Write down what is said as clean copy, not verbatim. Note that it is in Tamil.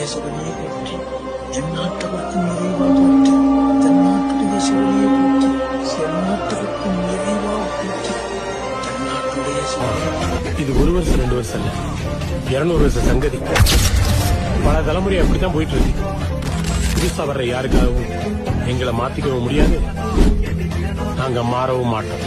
தென்னாட்டுடைய சிவனையை போற்றி எந்நாட்டவர்க்கும் நிறைவா போற்றி தென்னாட்டுடைய சிவனையை போற்றி எந்நாட்டவர்க்கும் நிறைவா போற்றி தென்னாட்டுடைய சிவனையை. இது 1 வருஷம் 2 வருஷம் இல்ல, 200 வருஷம் சங்கதி. பல தலைமுறை அப்படித்தான் போயிட்டு இருக்கு. புதுசா வர்ற யாருக்காகவும் எங்களை மாத்திக்கவும் முடியாது, நாங்க மாறவும் மாட்டோம்.